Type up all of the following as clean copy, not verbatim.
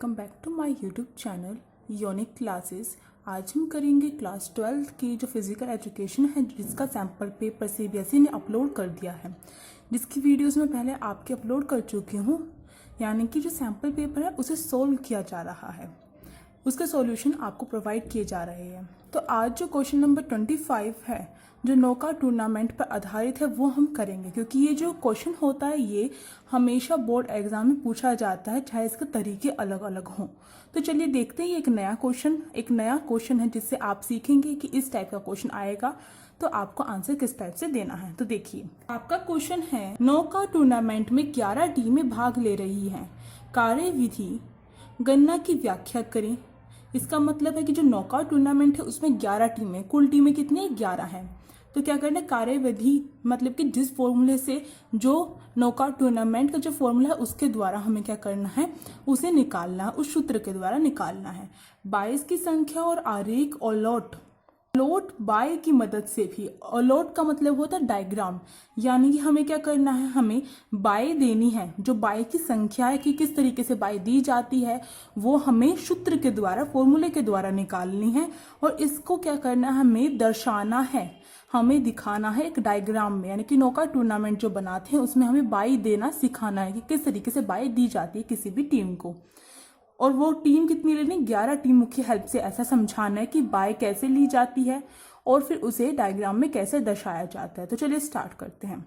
Welcome back to my YouTube channel unique classes. आज हम करेंगे क्लास 12 की जो फिजिकल एजुकेशन है, जिसका सैम्पल पेपर सीबीएसई ने अपलोड कर दिया है, जिसकी वीडियोस मैं पहले आपके अपलोड कर चुकी हूँ। यानी कि जो सैम्पल पेपर है उसे सोल्व किया जा रहा है, उसके सॉल्यूशन आपको प्रोवाइड किए जा रहे हैं। तो आज जो क्वेश्चन नंबर 25 है, जो नौका टूर्नामेंट पर आधारित है, वो हम करेंगे, क्योंकि ये जो क्वेश्चन होता है ये हमेशा बोर्ड एग्जाम में पूछा जाता है, चाहे इसके तरीके अलग अलग हों। तो चलिए देखते हैं, एक नया क्वेश्चन है जिससे आप सीखेंगे कि इस टाइप का क्वेश्चन आएगा तो आपको आंसर किस टाइप से देना है। तो देखिए, आपका क्वेश्चन है, नौका टूर्नामेंट में 11 टीमें भाग ले रही हैं, कार्यविधि गणना की व्याख्या करें। इसका मतलब है कि जो नॉकआउट टूर्नामेंट है उसमें 11 टीमें, कुल टीमें कितनी 11 हैं। तो क्या करना है, कार्यविधि मतलब कि जिस फॉर्मूले से जो नॉकआउट टूर्नामेंट का जो फॉर्मूला है उसके द्वारा हमें क्या करना है, उसे निकालना है, उस सूत्र के द्वारा निकालना है। 22 की संख्या और आरेख अलॉट बाय की मदद से भी, अलॉट का मतलब होता है डायग्राम, यानी कि हमें क्या करना है, हमें बाय देनी है। जो बाय की संख्या है कि किस तरीके से बाय दी जाती है वो हमें सूत्र के द्वारा, फॉर्मूले के द्वारा निकालनी है। और इसको क्या करना है, हमें दर्शाना है, हमें दिखाना है एक डायग्राम में। यानी कि नौका टूर्नामेंट जो बनाते हैं उसमें हमें बाय देना सिखाना है कि किस तरीके से बाय दी जाती है किसी भी टीम को। और वो टीम कितनी लेनी, 11 टीमों की हेल्प से ऐसा समझाना है कि बाय कैसे ली जाती है और फिर उसे डायग्राम में कैसे दर्शाया जाता है। तो चलिए स्टार्ट करते हैं।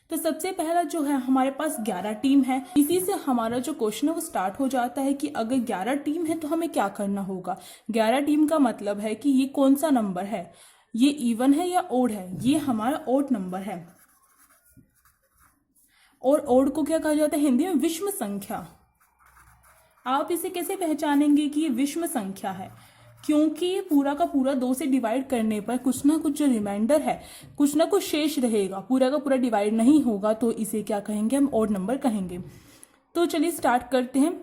तो सबसे पहला जो है, हमारे पास 11 टीम है। इसी से हमारा जो क्वेश्चन है वो स्टार्ट हो जाता है कि अगर 11 टीम है तो हमें क्या करना होगा। 11 टीम का मतलब है कि ये कौन सा नंबर है, ये इवन है या ओड है। ये हमारा ओड नंबर है, और ओड को क्या कहा जाता है हिंदी में, विषम संख्या। आप इसे कैसे पहचानेंगे कि ये विषम संख्या है, क्योंकि पूरा का पूरा 2 से डिवाइड करने पर कुछ ना कुछ जो रिमाइंडर है, कुछ ना कुछ शेष रहेगा, पूरा का पूरा डिवाइड नहीं होगा, तो इसे क्या कहेंगे, हम ऑड नंबर कहेंगे। तो चलिए स्टार्ट करते हैं।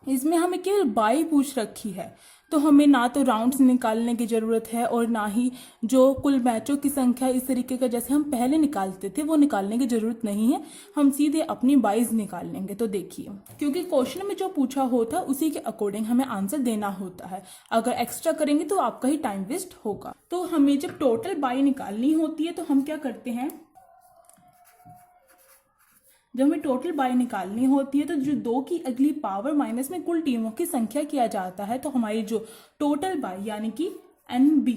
इसमें हमें केवल बाई पूछ रखी है, तो हमें ना तो राउंड्स निकालने की ज़रूरत है और ना ही जो कुल मैचों की संख्या इस तरीके का जैसे हम पहले निकालते थे वो निकालने की ज़रूरत नहीं है। हम सीधे अपनी बाइज निकाल लेंगे। तो देखिए, क्योंकि क्वेश्चन में जो पूछा होता है उसी के अकॉर्डिंग हमें आंसर देना होता है। अगर एक्स्ट्रा करेंगे तो आपका ही टाइम वेस्ट होगा। तो हमें जब टोटल बाई निकालनी होती है तो हम क्या करते हैं, जब हमें टोटल बाई निकालनी होती है तो जो 2 की अगली पावर माइनस में कुल टीमों की संख्या किया जाता है, तो हमारी जो टोटल बाई यानी कि NB,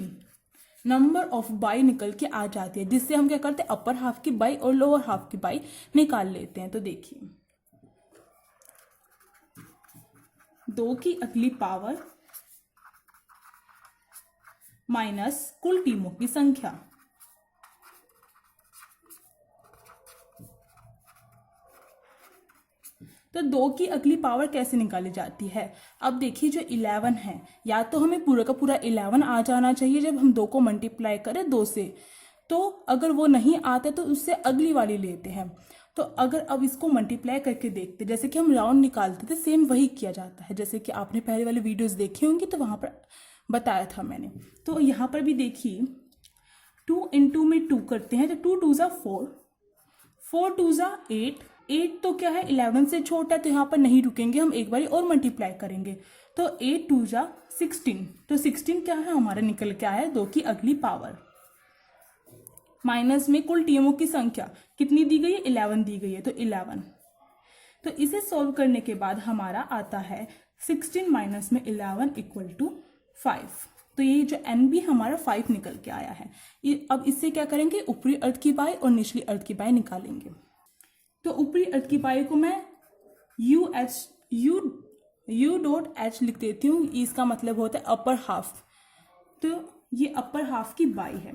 नंबर ऑफ बाई निकल के आ जाती है, जिससे हम क्या करते हैं, अपर हाफ की बाई और लोअर हाफ की बाई निकाल लेते हैं। तो देखिए, 2 की अगली पावर माइनस कुल टीमों की संख्या। तो 2 की अगली पावर कैसे निकाली जाती है। अब देखिए, जो 11 है, या तो हमें पूरा का पूरा 11 आ जाना चाहिए जब हम 2 को मल्टीप्लाई करें 2 से। तो अगर वो नहीं आता तो उससे अगली वाली लेते हैं। तो अगर अब इसको मल्टीप्लाई करके देखते, जैसे कि हम राउंड निकालते थे, सेम वही किया जाता है। जैसे कि आपने पहले वाली वीडियोस देखी होंगी तो वहां पर बताया था मैंने। तो यहाँ पर भी देखिए, 2 × में 2 करते हैं, तो 2 2 ज़ा 4, 4 2 ज़ा 8, 8 तो क्या है 11 से छोटा, तो यहाँ पर नहीं रुकेंगे, हम एक बार और मल्टीप्लाई करेंगे। तो 8 2 ज़ा 16, तो 16 क्या है हमारा निकल के आया है 2 की अगली पावर माइनस में कुल टीमों की संख्या कितनी दी गई है, 11 दी गई है, तो 11। तो इसे सॉल्व करने के बाद हमारा आता है 16 माइनस में 11 = 5। तो ये जो NB हमारा 5 निकल के आया है। अब इससे क्या करेंगे, ऊपरी अर्ध की बाई और निचली अर्ध की बाई निकालेंगे। तो ऊपरी अर्ध की बाई को मैं U.H लिख देती हूँ। इसका मतलब होता है अपर हाफ, तो ये अपर हाफ की बाई है।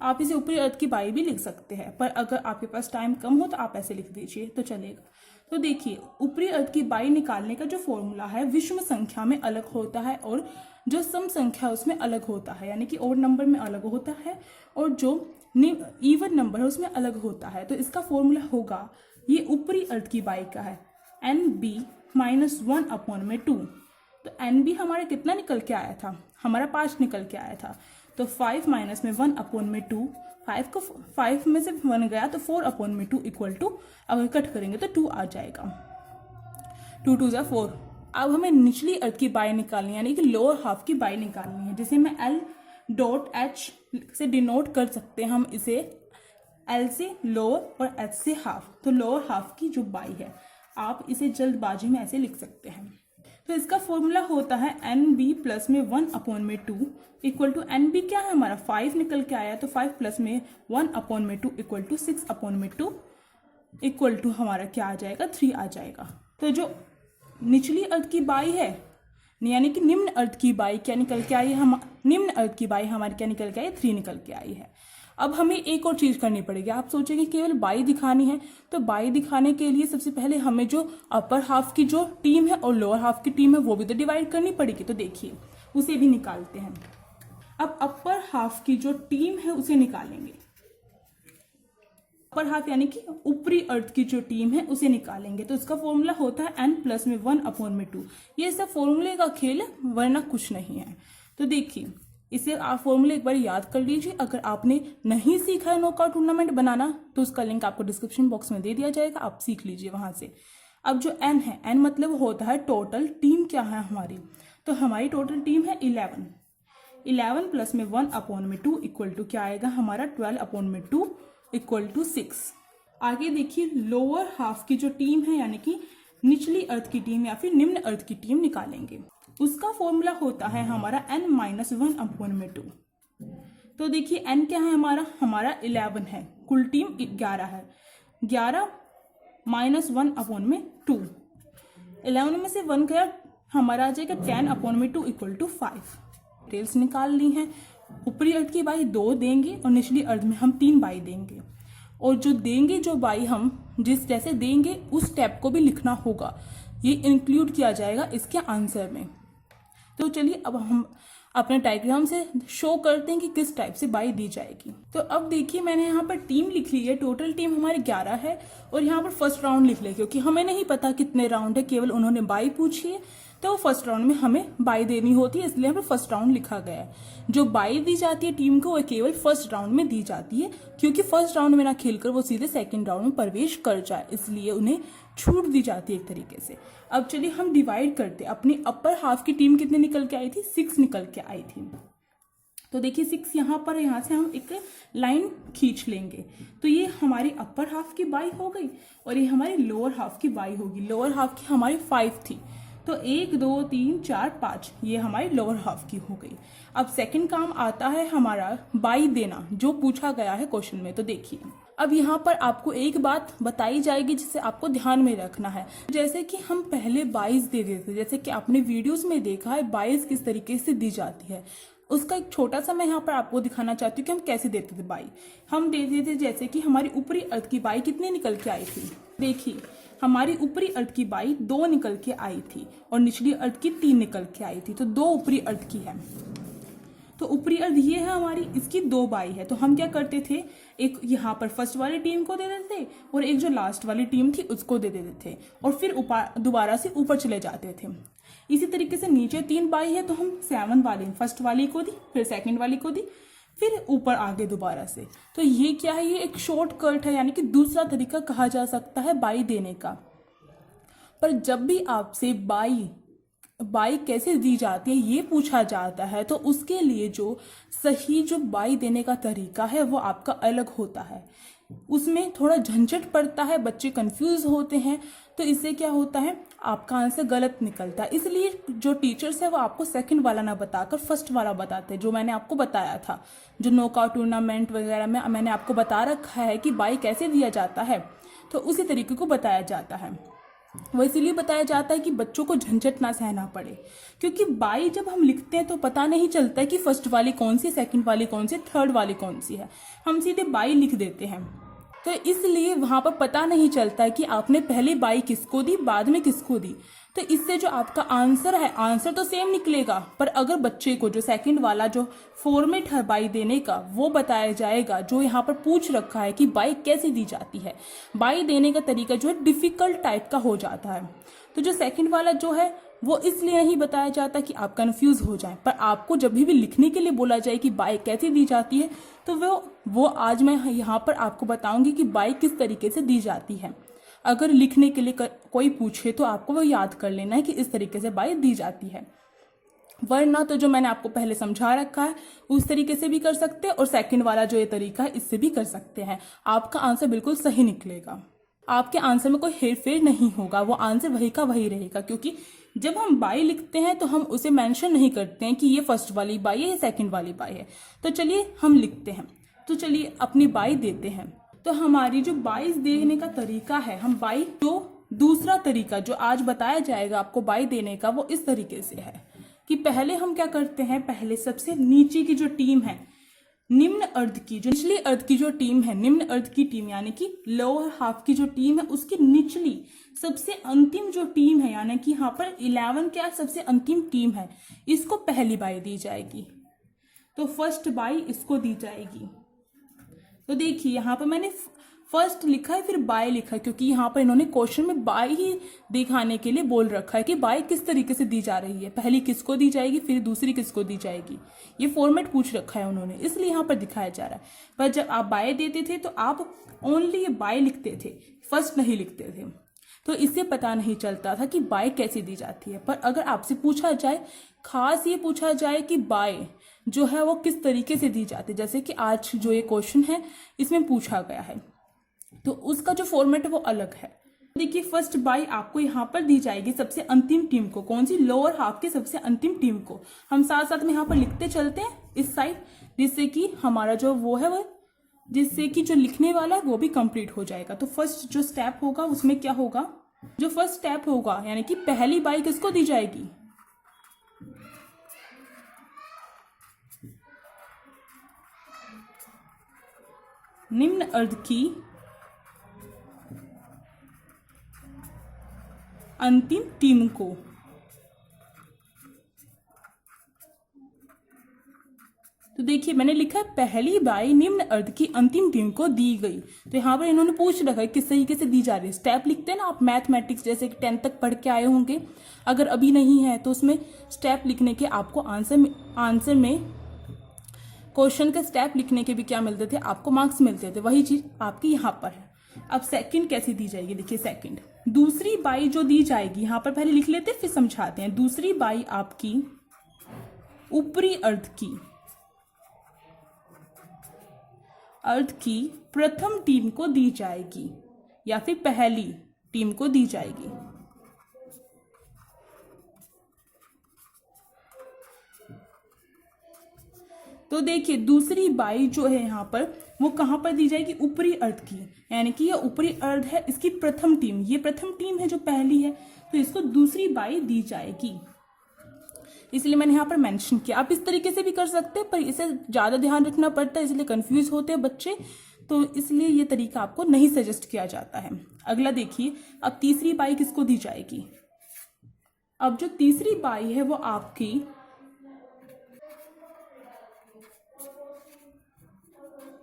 आप इसे ऊपरी अर्ध की बाई भी लिख सकते हैं, पर अगर आपके पास टाइम कम हो तो आप ऐसे लिख दीजिए तो चलेगा। तो देखिए, ऊपरी अर्ध की बाई निकालने का जो फॉर्मूला है विषम संख्या में अलग होता है और जो सम संख्या उसमें अलग होता है, यानी कि ओड नंबर में अलग होता है और जो इवन नंबर है उसमें अलग होता है। तो इसका फॉर्मूला होगा, ये ऊपरी अर्ध की बाई का है, NB - 1/2। तो NB हमारा कितना निकल के आया था, हमारा 5 निकल के आया था। तो 5 माइनस में 1/2, 5 में से 1 गया तो 4/2 = अगर कट करेंगे तो 2 आ जाएगा। 2 2 ज़ा 4, अब हमें निचली अर्थ की बाई निकालनी है, यानी कि लोअर हाफ की बाई निकालनी है, जिसे मैं एल डॉट एच से डिनोट कर सकते हैं हम इसे, एल से लोअर और एच से हाफ। तो लोअर हाफ की जो बाई है आप इसे जल्दबाजी में ऐसे लिख सकते हैं। तो इसका फॉर्मूला होता है एन बी प्लस में 1/2 इक्वल टू, एन बी क्या है हमारा 5 निकल के आया, तो 5 प्लस में 1/2 इक्वल टू 6/2 इक्वल टू हमारा क्या आ जाएगा 3 आ जाएगा। तो जो निचली अर्थ की बाई है, यानी कि निम्न अर्थ की बाई क्या निकल के आई है, हम निम्न अर्थ की बाई हमारी क्या निकल के आई, 3 निकल के आई है। अब हमें एक और चीज करनी पड़ेगी। आप सोचेंगे केवल बाई दिखानी है, तो बाई दिखाने के लिए सबसे पहले हमें जो अपर हाफ की जो टीम है और लोअर हाफ की टीम है वो भी तो डिवाइड करनी पड़ेगी। तो देखिए उसे भी निकालते हैं। अब अपर हाफ की जो टीम है उसे निकालेंगे, अपर हाफ यानी कि ऊपरी अर्थ की जो टीम है उसे निकालेंगे। तो इसका फॉर्मूला होता है n प्लस में 1/2। ये सब फॉर्मूले का खेल है, वरना कुछ नहीं है। तो देखिए इसे आप फॉर्मूले एक बार याद कर लीजिए। अगर आपने नहीं सीखा है नॉकआउट टूर्नामेंट बनाना तो उसका लिंक आपको डिस्क्रिप्शन बॉक्स में दे दिया जाएगा, आप सीख लीजिए वहां से। अब जो n है, n मतलब होता है टोटल टीम क्या है हमारी, तो हमारी टोटल टीम है 11 प्लस में 1/2 इक्वल टू क्या आएगा हमारा 12/2 इक्वल टू 6। आगे देखिए लोअर हाफ की जो टीम है, यानी कि निचली अर्थ की टीम या फिर निम्न अर्थ की टीम निकालेंगे। उसका फॉर्मूला होता है हमारा n माइनस 1/2। तो देखिए n क्या है हमारा 11 है, कुल टीम 11 है, 11 माइनस 1/2, 11 में से 1 गया हमारा आ जाएगा 10/2 इक्वल टू 5। डिटेल्स निकाल ली हैं। ऊपरी अर्थ की बाई 2 देंगे और निचली अर्थ में हम 3 बाई देंगे, और जो देंगे जो बाई हम जिस जैसे देंगे उस स्टेप को भी लिखना होगा, ये इंक्लूड किया जाएगा इसके आंसर में। तो चलिए अब हम अपने डायग्राम से शो करते हैं कि किस टाइप से बाई दी जाएगी। तो अब देखिए मैंने यहाँ पर टीम लिख ली है, टोटल टीम हमारे 11 है, और यहाँ पर फर्स्ट राउंड लिख लिया क्योंकि हमें नहीं पता कितने राउंड है, केवल उन्होंने बाई पूछी है तो फर्स्ट राउंड में हमें बाई देनी होती है, इसलिए यहाँ पर फर्स्ट राउंड लिखा गया है। जो बाई दी जाती है टीम को वो केवल फर्स्ट राउंड में दी जाती है, क्योंकि फर्स्ट राउंड में ना खेलकर वो सीधे सेकंड राउंड में प्रवेश कर जाए, इसलिए उन्हें छूट दी जाती है एक तरीके से। अब चलिए हम डिवाइड करते हैं। अपनी अपर हाफ की टीम कितने निकल के आई थी, 6 निकल के आई थी। तो देखिए 6 यहाँ पर, यहाँ से हम एक लाइन खींच लेंगे, तो ये हमारी अपर हाफ की बाई हो गई और ये हमारी लोअर हाफ की बाई होगी। लोअर हाफ की हमारी 5 थी, तो 1 2 3 4 5 ये हमारी लोअर हाफ की हो गई। अब सेकंड काम आता है हमारा बाई देना, जो पूछा गया है क्वेश्चन में। तो देखिए अब यहाँ पर आपको एक बात बताई जाएगी जिसे आपको ध्यान में रखना है। जैसे कि हम पहले 22 दे देते, जैसे कि आपने वीडियोस में देखा है 22 किस तरीके से दी जाती है, उसका एक छोटा सा मैं यहाँ पर आपको दिखाना चाहती हूँ कि हम कैसे देते थे बाई। हम देते थे जैसे कि हमारी ऊपरी अर्थ की बाई कितनी निकल के आई थी, देखिए हमारी ऊपरी अर्थ की बाई 2 निकल के आई थी और निचली अर्थ की 3 निकल के आई थी, तो 2 ऊपरी अर्थ की है। तो ऊपरी अर्थ ये है हमारी, इसकी 2 बाई है। तो हम क्या करते थे, एक यहाँ पर फर्स्ट वाली टीम को दे देते थे और एक जो लास्ट वाली टीम थी उसको दे देते थे, और फिर दोबारा से ऊपर चले जाते थे। इसी तरीके से नीचे 3 बाई है तो हम 7 वाली फर्स्ट वाली को दी, फिर सेकंड वाली को दी, फिर ऊपर आगे दोबारा से। तो ये क्या है, ये एक शॉर्टकट है, यानी कि दूसरा तरीका कहा जा सकता है बाई देने का। पर जब भी आपसे बाई कैसे दी जाती है ये पूछा जाता है, तो उसके लिए जो सही जो बाई देने का तरीका है वो आपका अलग होता है। उसमें थोड़ा झंझट पड़ता है, बच्चे कंफ्यूज होते हैं, तो इससे क्या होता है आपका आंसर गलत निकलता है। इसलिए जो टीचर्स है वो आपको सेकंड वाला ना बताकर फर्स्ट वाला बताते हैं, जो मैंने आपको बताया था, जो नॉकआउट टूर्नामेंट वगैरह में मैंने आपको बता रखा है कि बाई कैसे दिया जाता है, तो उसी तरीके को बताया जाता है। वो इसीलिए बताया जाता है कि बच्चों को झंझट ना सहना पड़े, क्योंकि बाई जब हम लिखते हैं तो पता नहीं चलता है कि फर्स्ट वाली कौन सी, सेकंड वाली कौन सी, थर्ड वाली कौन सी है, हम सीधे बाई लिख देते हैं। तो इसलिए वहां पर पता नहीं चलता है कि आपने पहले बाई किसको दी, बाद में किसको दी। तो इससे जो आपका आंसर है, आंसर तो सेम निकलेगा, पर अगर बच्चे को जो सेकंड वाला जो फॉर्मेट है बाई देने का वो बताया जाएगा, जो यहाँ पर पूछ रखा है कि बाई कैसे दी जाती है, बाई देने का तरीका जो है डिफिकल्ट टाइप का हो जाता है। तो जो सेकंड वाला जो है वो इसलिए नहीं बताया जाता कि आप कंफ्यूज हो जाएं, पर आपको जब भी लिखने के लिए बोला जाए कि बाई कैसे दी जाती है, तो वो आज मैं यहाँ पर आपको बताऊंगी कि बाई किस तरीके से दी जाती है। अगर लिखने के लिए कोई पूछे तो आपको वो याद कर लेना है कि इस तरीके से बाई दी जाती है, वरना तो जो मैंने आपको पहले समझा रखा है उस तरीके से भी कर सकते हैं और सेकंड वाला जो ये तरीका है इससे भी कर सकते हैं। आपका आंसर बिल्कुल सही निकलेगा, आपके आंसर में कोई हेरफेर नहीं होगा, वो आंसर वही का वही रहेगा। क्योंकि जब हम बाई लिखते हैं तो हम उसे मेंशन नहीं करते हैं कि ये फर्स्ट वाली बाई है, ये सेकंड वाली बाई है। तो चलिए हम लिखते हैं, तो चलिए अपनी बाई देते हैं। तो हमारी जो बाई देने का तरीका है, हम बाई जो दूसरा तरीका जो आज बताया जाएगा आपको बाई देने का, वो इस तरीके से है कि पहले हम क्या करते हैं, पहले सबसे नीचे की जो टीम है निम्न अर्ध की, जो निचली अर्ध की जो टीम है, निम्न अर्ध की टीम यानी कि लोअर हाफ की जो टीम है उसकी निचली सबसे अंतिम जो टीम है, यानी कि यहाँ पर 11 क्या सबसे अंतिम टीम है, इसको पहली बाई दी जाएगी। तो फर्स्ट बाई इसको दी जाएगी। तो देखिए यहाँ पर मैंने फर्स्ट लिखा है फिर बाय लिखा है, क्योंकि यहाँ पर इन्होंने क्वेश्चन में बाय ही दिखाने के लिए बोल रखा है कि बाय किस तरीके से दी जा रही है, पहली किसको दी जाएगी फिर दूसरी किसको दी जाएगी, ये फॉर्मेट पूछ रखा है उन्होंने, इसलिए यहाँ पर दिखाया जा रहा है। पर जब आप बाय देते थे तो आप ओनली बाय लिखते थे, फर्स्ट नहीं लिखते थे, तो इससे पता नहीं चलता था कि बाय कैसे दी जाती है। पर अगर आपसे पूछा जाए, खास ये पूछा जाए कि बाय जो है वो किस तरीके से दी जाती है, जैसे कि आज जो ये क्वेश्चन है इसमें पूछा गया है, तो उसका जो फॉर्मेट है वो अलग है। देखिए फर्स्ट बाई आपको यहाँ पर दी जाएगी सबसे अंतिम टीम को, कौन सी, लोअर हाफ की सबसे अंतिम टीम को। हम साथ साथ में यहाँ पर लिखते चलते हैं इस साइड, जिससे कि हमारा जो वो है वो, जिससे कि जो लिखने वाला है वो भी कंप्लीट हो जाएगा। तो फर्स्ट जो स्टेप होगा उसमें क्या होगा, जो फर्स्ट स्टेप होगा यानी कि पहली बाई किसको दी जाएगी, निम्न अर्ध की अंतिम टीम को। तो देखिए मैंने लिखा है पहली बाई निम्न अर्ध की अंतिम टीम को दी गई। तो यहाँ पर इन्होंने पूछ रखा है किस तरीके से दी जा रही है। स्टेप लिखते हैं ना आप मैथमेटिक्स, जैसे कि 10th तक पढ़ के आए होंगे, अगर अभी नहीं है तो उसमें स्टेप लिखने के आपको आंसर में क्वेश्चन के स्टेप लिखने के भी क्या मिलते थे, आपको मार्क्स मिलते थे, वही चीज आपकी यहाँ पर है। अब सेकंड कैसे दी जाएगी, देखिए सेकंड दूसरी बाई जो दी जाएगी, यहाँ पर पहले लिख लेते फिर समझाते हैं। दूसरी बाई आपकी ऊपरी अर्ध की प्रथम टीम को दी जाएगी या फिर पहली टीम को दी जाएगी। तो देखिए दूसरी बाई जो है यहाँ पर वो कहाँ पर दी जाएगी, ऊपरी अर्ध की, यानी कि ये ऊपरी अर्ध है, इसकी प्रथम टीम, ये प्रथम टीम है जो पहली है, तो इसको दूसरी बाई दी जाएगी। इसलिए मैंने यहाँ पर मेंशन किया। आप इस तरीके से भी कर सकते हैं पर इसे ज्यादा ध्यान रखना पड़ता है, इसलिए कंफ्यूज होते हैं बच्चे, तो इसलिए ये तरीका आपको नहीं सजेस्ट किया जाता है। अगला देखिए, अब तीसरी बाई किसको दी जाएगी। अब जो तीसरी बाई है वो आपकी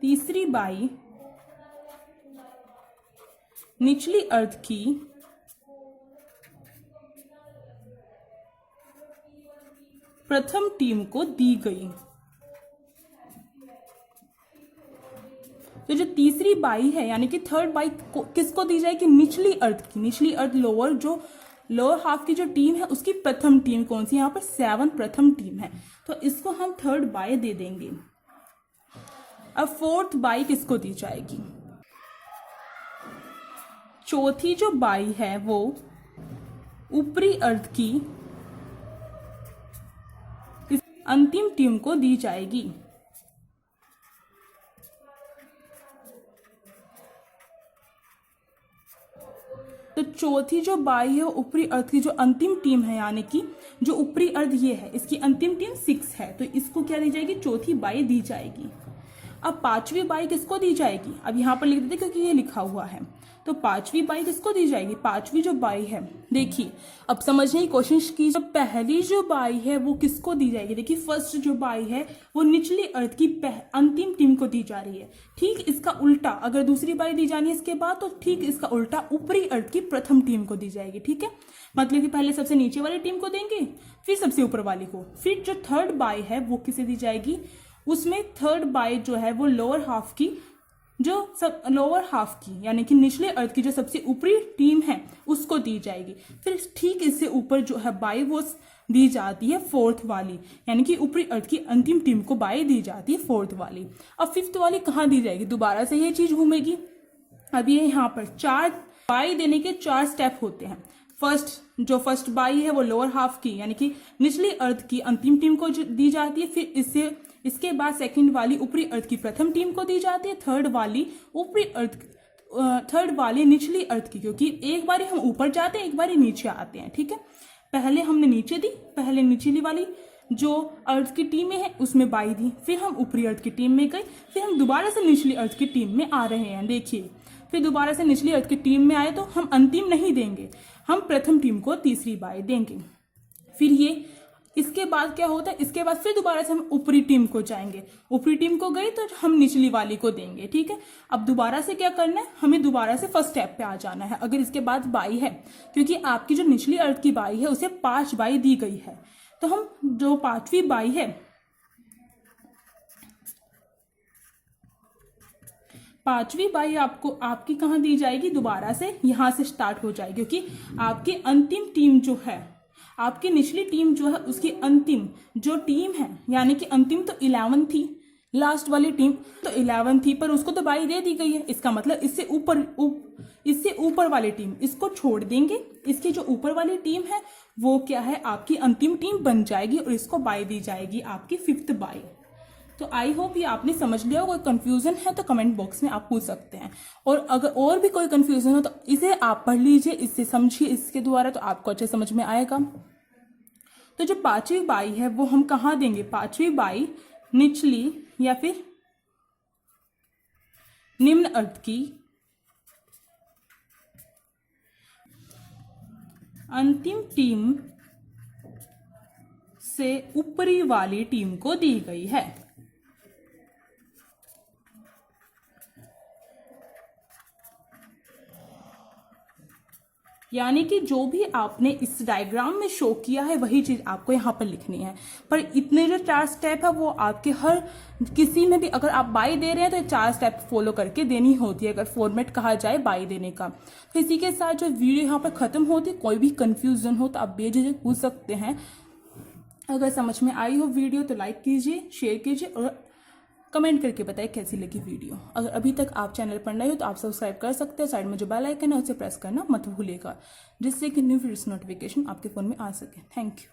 तीसरी बाई निचली अर्ध की प्रथम टीम को दी गई। तो जो तीसरी बाई है यानी कि थर्ड बाई किसको दी जाएगी, निचली अर्ध की, निचली अर्ध लोअर, जो लोअर हाफ की जो टीम है उसकी प्रथम टीम कौन सी, यहाँ पर 7 प्रथम टीम है, तो इसको हम थर्ड बाई दे देंगे। अब फोर्थ बाई किसको दी जाएगी, चौथी जो बाई है वो ऊपरी अर्ध की अंतिम टीम को दी जाएगी। तो चौथी जो बाई है ऊपरी अर्ध की जो अंतिम टीम है, यानी कि जो ऊपरी अर्ध ये है इसकी अंतिम टीम 6 है, तो इसको क्या दी जाएगी, चौथी बाई दी जाएगी। अब पांचवी बाई किसको दी जाएगी, अब यहाँ पर लिख देते क्योंकि ये लिखा हुआ है, तो पांचवी बाई किसको दी जाएगी, पांचवी जो बाई है, देखिए अब समझने की कोशिश की, जब पहली जो बाई है वो किसको दी जाएगी, देखिए फर्स्ट जो बाई है वो निचली अर्ध की अंतिम टीम को दी जा रही है। ठीक इसका उल्टा अगर दूसरी बाई दी जानी है इसके बाद, तो ठीक इसका उल्टा ऊपरी अर्ध की प्रथम टीम को दी जाएगी। ठीक है, मतलब कि पहले सबसे नीचे वाली टीम को देंगे, फिर सबसे ऊपर वाली को, फिर जो थर्ड बाई है वो किसे दी जाएगी, उसमें थर्ड बाई जो है वो लोअर हाफ की जो सब लोअर हाफ की यानी कि निचले अर्थ की जो सबसे ऊपरी टीम है उसको दी जाएगी। फिर ठीक इससे ऊपर जो है बाई वो दी जाती है फोर्थ वाली, यानी कि ऊपरी अर्थ की अंतिम टीम को बाई दी जाती है फोर्थ वाली। अब फिफ्थ वाली कहाँ दी जाएगी, दोबारा से ये चीज घूमेगी। अब ये यहाँ पर चार बाई देने के 4 स्टेप होते हैं। फर्स्ट बाई है वो लोअर हाफ की यानी कि निचली अर्थ की अंतिम टीम को दी जाती है। फिर इसके बाद सेकंड वाली ऊपरी अर्थ की प्रथम टीम को दी जाती है। थर्ड वाली निचली अर्थ की, क्योंकि एक बारी हम ऊपर जाते हैं एक बारी नीचे आते हैं, ठीक है। पहले हमने नीचे दी, पहले निचली वाली जो अर्थ की टीम में है उसमें बाई दी, फिर हम ऊपरी अर्थ की टीम में गए, फिर हम दोबारा से निचली अर्थ की टीम में आ रहे हैं। देखिए, फिर दोबारा से निचली अर्थ की टीम में आए तो हम अंतिम नहीं देंगे, हम प्रथम टीम को तीसरी बाई देंगे। फिर ये इसके बाद क्या होता है, इसके बाद फिर दोबारा से हम ऊपरी टीम को जाएंगे, ऊपरी टीम को गए तो हम निचली वाली को देंगे, ठीक है। अब दोबारा से क्या करना है, हमें दोबारा से फर्स्ट स्टेप पे आ जाना है। अगर इसके बाद बाई है, क्योंकि आपकी जो निचली अर्थ की बाई है उसे 5 बाई दी गई है, तो हम जो 5वीं बाई है, 5वीं बाई आपकी कहाँ दी जाएगी, दोबारा से यहां से स्टार्ट हो जाएगी, क्योंकि आपकी अंतिम टीम जो है, आपकी निचली टीम जो है उसकी अंतिम जो टीम है, यानी कि अंतिम तो 11 थी, लास्ट वाली टीम तो 11 थी, पर उसको तो बाई दे दी गई है। इसका मतलब इससे ऊपर वाली टीम इसको छोड़ देंगे, इसकी जो ऊपर वाली टीम है वो क्या है, आपकी अंतिम टीम बन जाएगी और इसको बाई दी जाएगी, आपकी 5th बाई। तो आई होप ये आपने समझ लिया। कोई कंफ्यूजन है तो कमेंट बॉक्स में आप पूछ सकते हैं, और अगर और भी कोई कंफ्यूजन हो तो इसे आप पढ़ लीजिए, इससे समझिए इसके द्वारा, तो आपको अच्छे समझ में आएगा। तो जो 5वीं बाई है वो हम कहाँ देंगे, 5वीं बाई निचली या फिर निम्न अर्थ की अंतिम टीम से ऊपरी वाली टीम को दी गई है। यानी कि जो भी आपने इस डायग्राम में शो किया है वही चीज आपको यहाँ पर लिखनी है, पर इतने जो 4 स्टेप है वो आपके हर किसी में भी अगर आप बाई दे रहे हैं तो 4 स्टेप फॉलो करके देनी होती है, अगर फॉर्मेट कहा जाए बाई देने का। तो इसी के साथ जो वीडियो यहाँ पर खत्म होती है, कोई भी कंफ्यूजन हो तो आप बेझिझक पूछ सकते हैं। अगर समझ में आई हो वीडियो तो लाइक कीजिए, शेयर कीजिए और कमेंट करके बताइए कैसी लगी वीडियो। अगर अभी तक आप चैनल पर नए हो तो आप सब्सक्राइब कर सकते हैं, साइड में जो बेल आइकन है उसे प्रेस करना मत भूलिएगा, जिससे कि न्यू वीडियोस नोटिफिकेशन आपके फ़ोन में आ सके। Thank you.